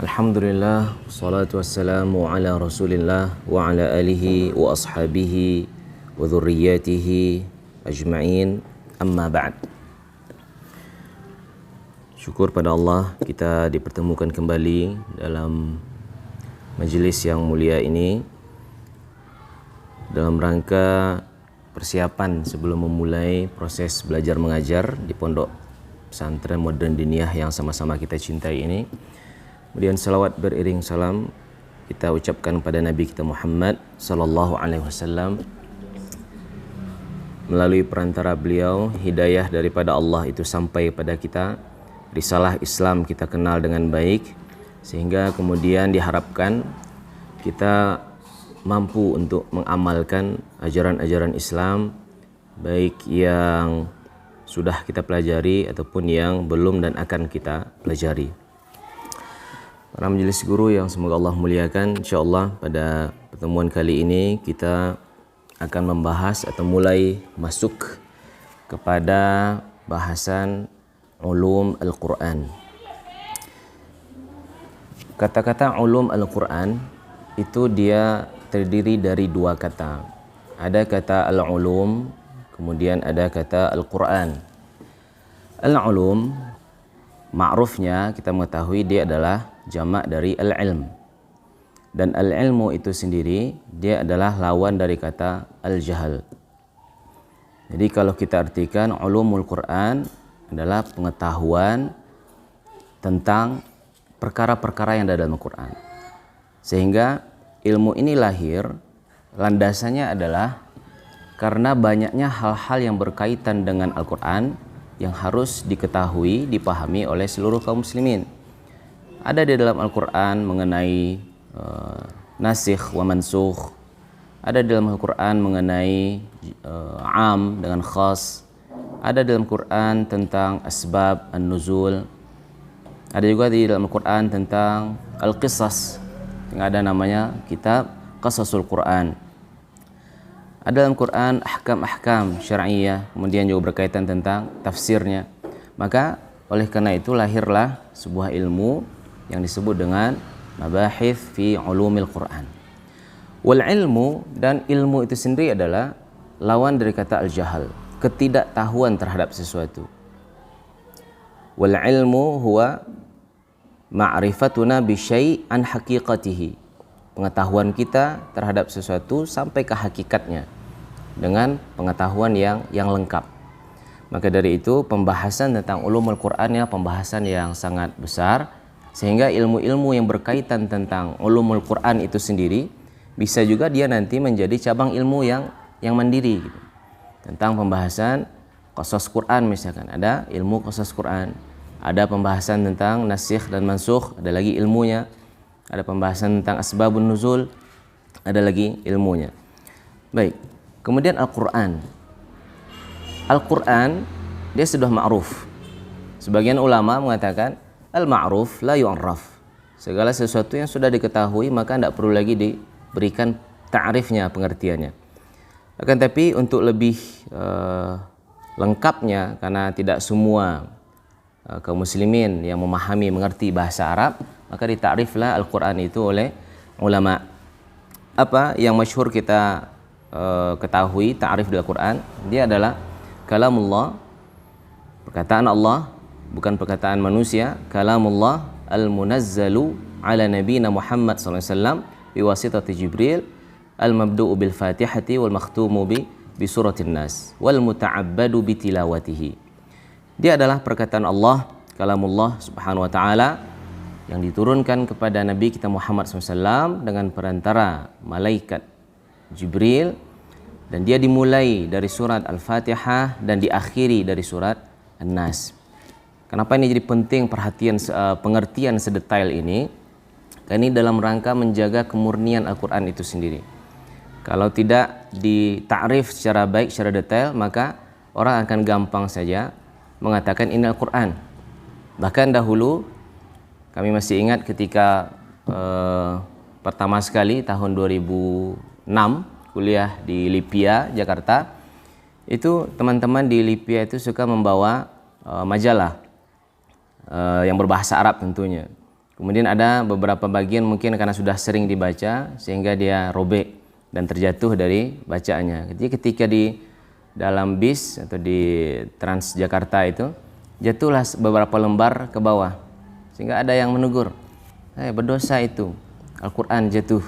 Alhamdulillah, wassalatu wassalamu ala rasulillah wa ala alihi wa ashabihi wa dhurriyyatihi ajma'in, amma ba'd. Syukur pada Allah kita dipertemukan kembali dalam majelis yang mulia ini dalam rangka persiapan sebelum memulai proses belajar mengajar di Pondok Pesantren Modern Diniyah yang sama-sama kita cintai ini. Kemudian salawat beriring salam kita ucapkan pada Nabi kita Muhammad sallallahu alaihi wasallam. Melalui perantara beliau hidayah daripada Allah itu sampai pada kita, risalah Islam kita kenal dengan baik, sehingga kemudian diharapkan kita mampu untuk mengamalkan ajaran-ajaran Islam baik yang sudah kita pelajari ataupun yang belum dan akan kita pelajari. Para majelis guru yang semoga Allah muliakan, insyaallah pada pertemuan kali ini kita akan membahas atau mulai masuk kepada bahasan ulum Al-Quran. Kata-kata ulum Al-Quran itu dia terdiri dari dua kata. Ada kata al-ulum, kemudian ada kata Al-Quran. Al-ulum, ma'rufnya kita mengetahui dia adalah jamak dari al-ilm. Dan al-ilmu itu sendiri dia adalah lawan dari kata al-jahal. Jadi kalau kita artikan ulumul Quran adalah pengetahuan tentang perkara-perkara yang ada dalam Al-Quran. Sehingga ilmu ini lahir, landasannya adalah karena banyaknya hal-hal yang berkaitan dengan Al-Quran yang harus diketahui, dipahami oleh seluruh kaum muslimin. Ada di dalam Al-Quran mengenai nasikh wa mansukh. Ada di dalam Al-Quran mengenai am dengan khas. Ada dalam Quran tentang asbab an-nuzul. Ada juga di dalam Al-Quran tentang al-qisas, yang ada namanya kitab Qasasul Quran. Ada dalam Quran ahkam-ahkam syar'iyyah, kemudian juga berkaitan tentang tafsirnya. Maka oleh karena itu lahirlah sebuah ilmu yang disebut dengan mabahith fi ulumil Quran. Wal ilmu, dan ilmu itu sendiri adalah lawan dari kata al-jahal, ketidaktahuan terhadap sesuatu. Wal ilmu huwa ma'rifatuna bi syai' an haqiqatihi, pengetahuan kita terhadap sesuatu sampai ke hakikatnya dengan pengetahuan yang lengkap. Maka dari itu pembahasan tentang ulumul Quran ya pembahasan yang sangat besar, sehingga ilmu-ilmu yang berkaitan tentang ulumul Quran itu sendiri bisa juga dia nanti menjadi cabang ilmu yang mandiri gitu. Tentang pembahasan qasas Quran misalkan, ada ilmu qasas Quran. Ada pembahasan tentang nasikh dan mansukh, ada lagi ilmunya. Ada pembahasan tentang asbabun nuzul, ada lagi ilmunya. Baik, kemudian Al-Quran. Al-Quran dia sudah ma'ruf. Sebagian ulama mengatakan al-ma'ruf la yu'arraf. Segala sesuatu yang sudah diketahui maka tidak perlu lagi diberikan ta'rifnya, pengertiannya. Akan tapi untuk lebih lengkapnya, karena tidak semua kaum muslimin yang memahami mengerti bahasa Arab, maka ditakriflah Al-Quran itu oleh ulama. Apa yang masyhur kita ketahui ta'rif di Al-Quran, dia adalah kalamullah, perkataan Allah, bukan perkataan manusia, kalamullah al-munazzalu ala nabiyina Muhammad sallallahu alaihi wasallam biwasitati Jibril, al-mabdu'u bil Fatihati wal makhtumu bi suratin Nas wal muta'abbadu bi tilawatihi. Dia adalah perkataan Allah, kalamullah subhanahu wa ta'ala, yang diturunkan kepada Nabi kita Muhammad SAW dengan perantara malaikat Jibril, dan dia dimulai dari surat Al-Fatihah dan diakhiri dari surat An-Nas. Kenapa ini jadi penting perhatian pengertian sedetail ini? Karena ini dalam rangka menjaga kemurnian Al-Quran itu sendiri. Kalau tidak ditakrif secara baik, secara detail, maka orang akan gampang saja mengatakan ini Al-Quran. Bahkan dahulu kami masih ingat ketika pertama sekali tahun 2006 kuliah di Lipia, Jakarta, itu teman-teman di Lipia itu suka membawa majalah yang berbahasa Arab tentunya. Kemudian ada beberapa bagian mungkin karena sudah sering dibaca sehingga dia robek dan terjatuh dari bacaannya. Jadi ketika di dalam bis atau di Transjakarta itu jatuhlah beberapa lembar ke bawah sehingga ada yang menegur, berdosa itu, Al-Quran jatuh,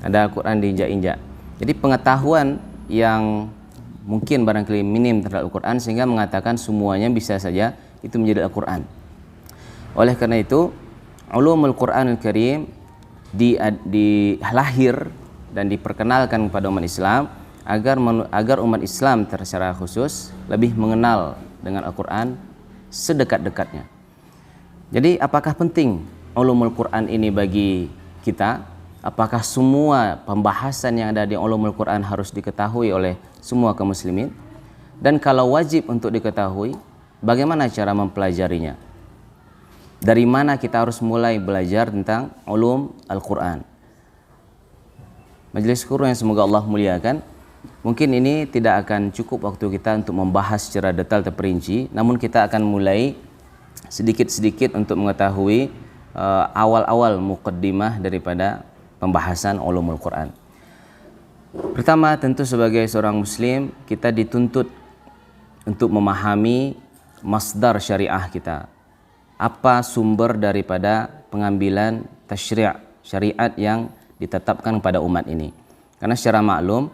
ada Al-Quran diinjak-injak. Jadi pengetahuan yang mungkin barangkali minim terhadap Al-Quran sehingga mengatakan semuanya bisa saja itu menjadi Al-Quran. Oleh karena itu ulumul Quranul Karim dilahir dan diperkenalkan kepada umat Islam agar umat Islam secara khusus lebih mengenal dengan Al-Quran sedekat-dekatnya. Jadi apakah penting ulumul Quran ini bagi kita? Apakah semua pembahasan yang ada di ulumul Quran harus diketahui oleh semua kaum muslimin? Dan kalau wajib untuk diketahui, bagaimana cara mempelajarinya? Dari mana kita harus mulai belajar tentang ulum Al-Quran? Majelis Guru yang semoga Allah muliakan, mungkin ini tidak akan cukup waktu kita untuk membahas secara detail terperinci, namun kita akan mulai sedikit-sedikit untuk mengetahui awal-awal muqaddimah daripada pembahasan ulumul Quran. Pertama, tentu sebagai seorang muslim kita dituntut untuk memahami masdar syariah kita. Apa sumber daripada pengambilan tasyri' syariat yang ditetapkan pada umat ini. Karena secara maklum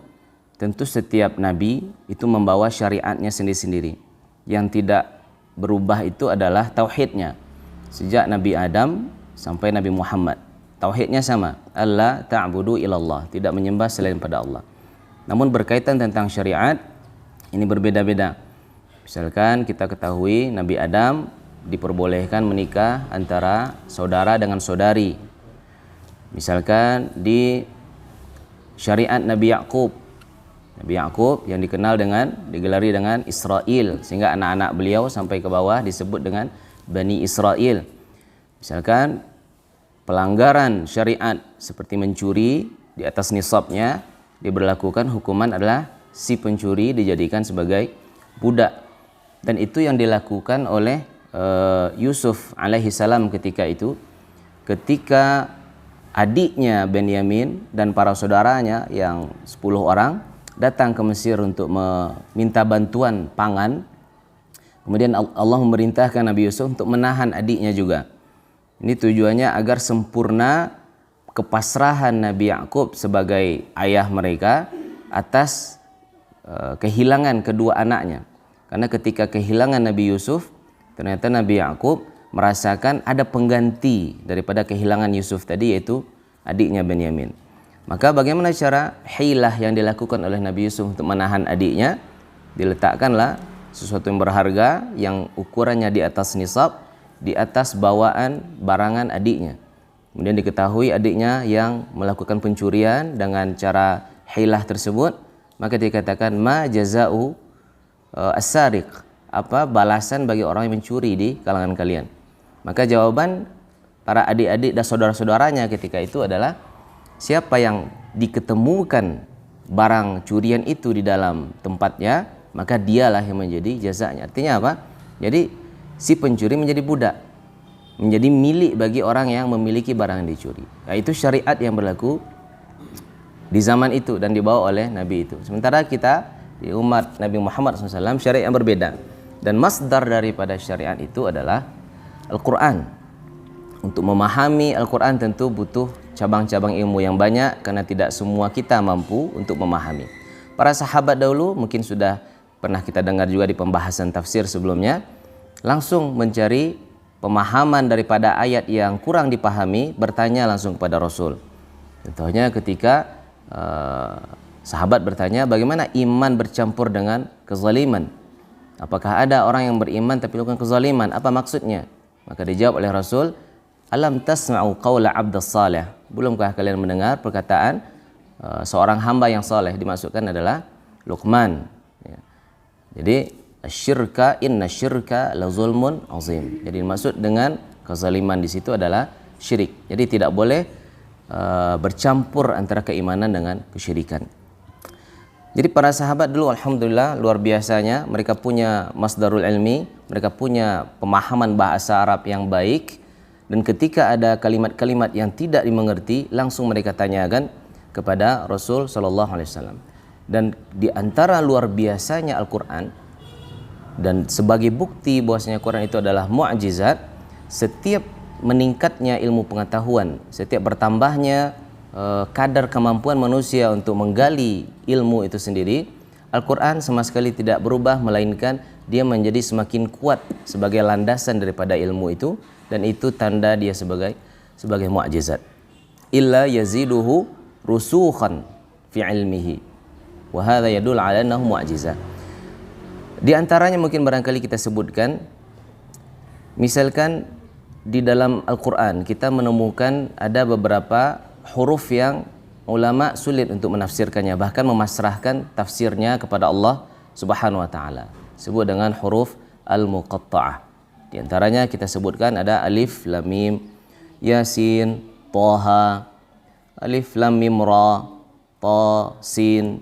tentu setiap nabi itu membawa syariatnya sendiri-sendiri. Yang tidak berubah itu adalah tauhidnya. Sejak Nabi Adam sampai Nabi Muhammad, tauhidnya sama, alla ta'budu ilallah, tidak menyembah selain pada Allah. Namun berkaitan tentang syariat ini berbeda-beda. Misalkan kita ketahui Nabi Adam diperbolehkan menikah antara saudara dengan saudari. Misalkan di syariat Nabi Yakub yang digelari dengan Israel, sehingga anak-anak beliau sampai ke bawah disebut dengan Bani Israel. Misalkan pelanggaran syariat seperti mencuri di atas nisabnya, diberlakukan hukuman adalah si pencuri dijadikan sebagai budak. Dan itu yang dilakukan oleh Yusuf alaihi salam ketika adiknya Benyamin dan para saudaranya yang 10 orang datang ke Mesir untuk meminta bantuan pangan. Kemudian Allah memerintahkan Nabi Yusuf untuk menahan adiknya juga. Ini tujuannya agar sempurna kepasrahan Nabi Yakub sebagai ayah mereka atas kehilangan kedua anaknya. Karena ketika kehilangan Nabi Yusuf, ternyata Nabi Yakub merasakan ada pengganti daripada kehilangan Yusuf tadi, yaitu adiknya Benyamin. Maka bagaimana cara hilah yang dilakukan oleh Nabi Yusuf untuk menahan adiknya? Diletakkanlah sesuatu yang berharga yang ukurannya di atas nisab, di atas bawaan barangan adiknya. Kemudian diketahui adiknya yang melakukan pencurian dengan cara hilah tersebut, maka dikatakan ma jaza'u as-sariq, apa balasan bagi orang yang mencuri di kalangan kalian. Maka jawaban para adik-adik dan saudara-saudaranya ketika itu adalah siapa yang diketemukan barang curian itu di dalam tempatnya, maka dialah yang menjadi jazanya. Artinya apa? Jadi si pencuri menjadi budak, menjadi milik bagi orang yang memiliki barang yang dicuri. Nah, itu syariat yang berlaku di zaman itu dan dibawa oleh Nabi itu. Sementara kita di umat Nabi Muhammad SAW syariat yang berbeda. Dan masdar daripada syariat itu adalah Al-Quran. Untuk memahami Al-Quran tentu butuh cabang-cabang ilmu yang banyak, karena tidak semua kita mampu untuk memahami. Para sahabat dahulu mungkin sudah pernah kita dengar juga di pembahasan tafsir sebelumnya, langsung mencari pemahaman daripada ayat yang kurang dipahami, bertanya langsung kepada Rasul. Contohnya ketika sahabat bertanya, bagaimana iman bercampur dengan kezaliman? Apakah ada orang yang beriman tapi melakukan kezaliman? Apa maksudnya? Maka dijawab oleh Rasul, alam tasma'u qawla abdas salih, belumkah kalian mendengar perkataan seorang hamba yang saleh? Dimaksudkan adalah Luqman. Ya. Jadi asyirka inna syirka la zulmun azim. Jadi maksud dengan kezaliman di situ adalah syirik. Jadi tidak boleh bercampur antara keimanan dengan kesyirikan. Jadi para sahabat dulu alhamdulillah luar biasanya, mereka punya masdarul ilmi, mereka punya pemahaman bahasa Arab yang baik, Dan ketika ada kalimat-kalimat yang tidak dimengerti, langsung mereka tanyakan kepada Rasul sallallahu alaihi wasallam. Dan di antara luar biasanya Al-Qur'an, dan sebagai bukti bahwasanya Quran itu adalah mukjizat, setiap meningkatnya ilmu pengetahuan, setiap bertambahnya kadar kemampuan manusia untuk menggali ilmu itu sendiri, Al-Quran sama sekali tidak berubah, melainkan dia menjadi semakin kuat sebagai landasan daripada ilmu itu, dan itu tanda dia sebagai mukjizat. Illa yaziduhu rusukhan fi ilmihi wa hadza yadul ala annahu mukjizat. Di antaranya mungkin barangkali kita sebutkan, misalkan di dalam Al-Quran kita menemukan ada beberapa huruf yang ulama sulit untuk menafsirkannya, bahkan memasrahkan tafsirnya kepada Allah Subhanahu wa taala. Sebut dengan huruf al-muqatta'ah. Di antaranya kita sebutkan ada alif, lam, mim, yasin, toha, alif, lam, mim, ra, ta, sin,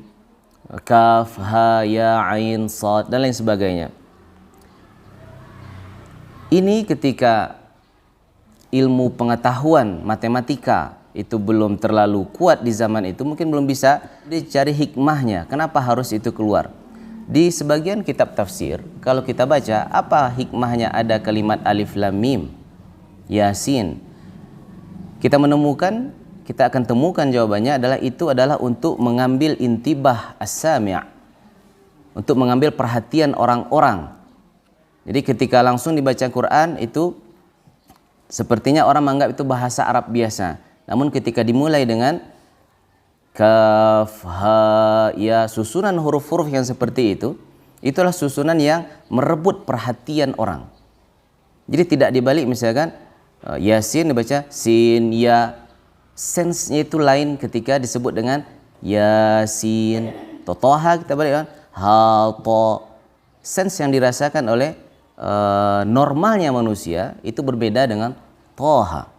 kaf, ha, ya, ain, sad, dan lain sebagainya. Ini ketika ilmu pengetahuan matematika itu belum terlalu kuat di zaman itu, mungkin belum bisa dicari hikmahnya. Kenapa harus itu keluar? Di sebagian kitab tafsir, kalau kita baca, apa hikmahnya ada kalimat alif lam mim, yasin? Kita akan temukan jawabannya adalah itu adalah untuk mengambil intibah as-sami', untuk mengambil perhatian orang-orang. Jadi ketika langsung dibaca Quran itu sepertinya orang menganggap itu bahasa Arab biasa. Namun ketika dimulai dengan kaf, ha, ya, susunan huruf-huruf yang seperti itu, itulah susunan yang merebut perhatian orang. Jadi tidak dibalik, misalkan yasin dibaca sin, ya, sense-nya itu lain ketika disebut dengan yasin. Toha kita balik kan ha, to. Sense yang dirasakan oleh normalnya manusia itu berbeda dengan toha.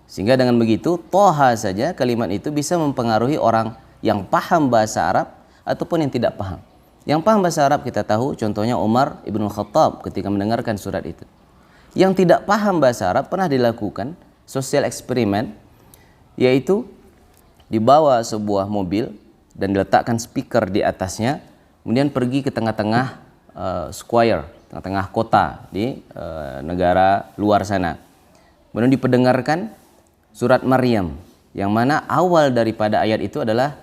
Sehingga dengan begitu, toha saja kalimat itu bisa mempengaruhi orang yang paham bahasa Arab ataupun yang tidak paham. Yang paham bahasa Arab kita tahu, contohnya Umar ibn Khattab ketika mendengarkan surat itu. Yang tidak paham bahasa Arab pernah dilakukan sosial eksperimen, yaitu dibawa sebuah mobil dan diletakkan speaker di atasnya, kemudian pergi ke tengah-tengah square, tengah-tengah kota di negara luar sana. Kemudian diperdengarkan surat Maryam, yang mana awal daripada ayat itu adalah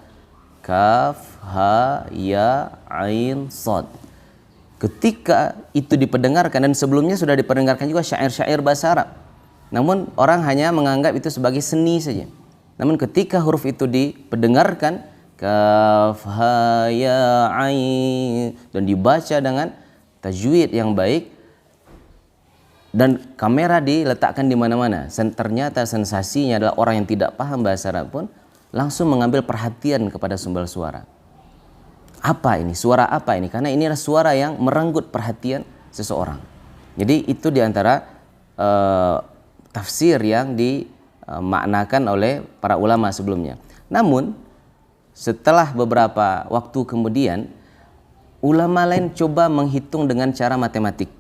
kaf, ha, ya, ain, sad. Ketika itu diperdengarkan, dan sebelumnya sudah diperdengarkan juga syair-syair bahasa Arab, namun orang hanya menganggap itu sebagai seni saja. Namun ketika huruf itu diperdengarkan kaf, ha, ya, ain, dan dibaca dengan tajwid yang baik, dan kamera diletakkan di mana-mana, ternyata sensasinya adalah orang yang tidak paham bahasa Arab pun langsung mengambil perhatian kepada sumber suara. Apa ini? Suara apa ini? Karena ini adalah suara yang merenggut perhatian seseorang. Jadi itu diantara tafsir yang dimaknakan oleh para ulama sebelumnya. Namun setelah beberapa waktu kemudian, ulama lain coba menghitung dengan cara matematik.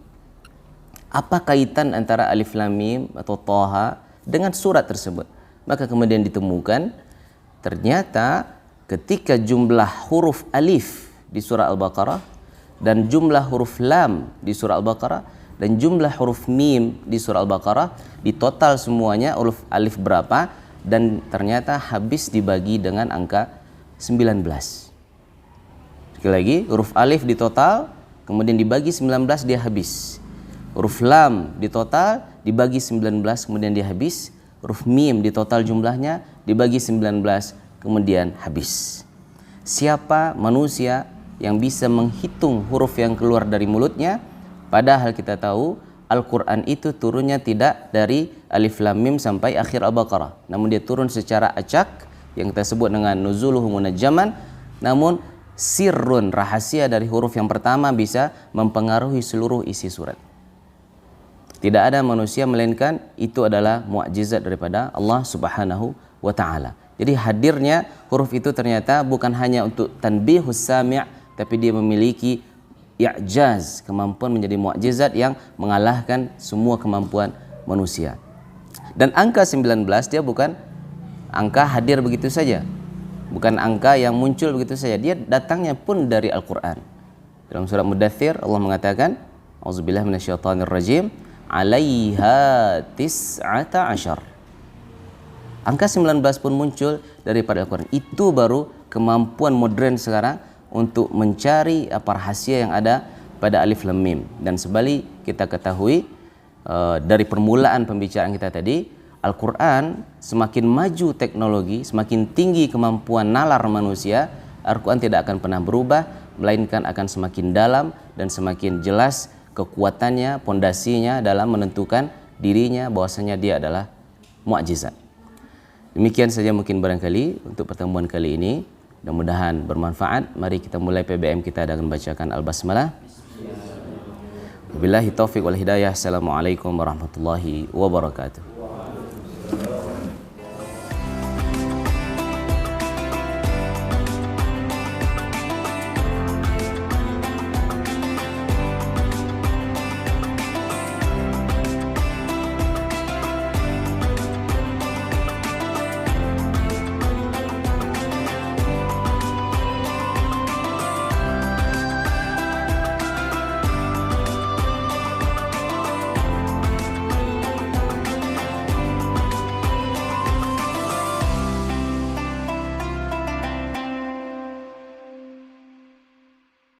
Apa kaitan antara alif lam mim atau toha dengan surat tersebut? Maka kemudian ditemukan ternyata ketika jumlah huruf alif di surah Al-Baqarah dan jumlah huruf lam di surah Al-Baqarah dan jumlah huruf mim di surah Al-Baqarah, di total semuanya huruf alif berapa, dan ternyata habis dibagi dengan angka 19. Sekali lagi, huruf alif di total kemudian dibagi 19, dia habis. Huruf lam di total dibagi 19, kemudian dia habis. Huruf mim di total jumlahnya dibagi 19, kemudian habis. Siapa manusia yang bisa menghitung huruf yang keluar dari mulutnya? Padahal kita tahu Al-Quran itu turunnya tidak dari alif lam mim sampai akhir Al-Baqarah, namun dia turun secara acak yang kita sebut dengan nuzuluhu munajjaman. Namun sirrun, rahasia dari huruf yang pertama bisa mempengaruhi seluruh isi surat. Tidak ada manusia melainkan itu adalah mukjizat daripada Allah Subhanahu wa taala. Jadi hadirnya huruf itu ternyata bukan hanya untuk tanbihus sami', tapi dia memiliki i'jaz, kemampuan menjadi mukjizat yang mengalahkan semua kemampuan manusia. Dan angka 19 dia bukan angka hadir begitu saja. Bukan angka yang muncul begitu saja. Dia datangnya pun dari Al-Quran. Dalam surat Mudaththir Allah mengatakan, Auzubillahi minasyaitonirrajim, 'alaiha tis'ata asyar. Angka 19 pun muncul daripada Al-Quran. Itu baru kemampuan modern sekarang untuk mencari apa rahasia yang ada pada alif lam mim. Dan sebalik kita ketahui dari permulaan pembicaraan kita tadi, Al-Quran semakin maju teknologi, semakin tinggi kemampuan nalar manusia, Al-Quran tidak akan pernah berubah, melainkan akan semakin dalam dan semakin jelas kekuatannya, pondasinya dalam menentukan dirinya bahwasanya dia adalah mukjizat. Demikian saja mungkin barangkali untuk pertemuan kali ini. Mudah-mudahan bermanfaat. Mari kita mulai PBM kita dengan membacakan Al-Basmalah. Wabillahi taufiq wal hidayah. Assalamualaikum warahmatullahi wabarakatuh.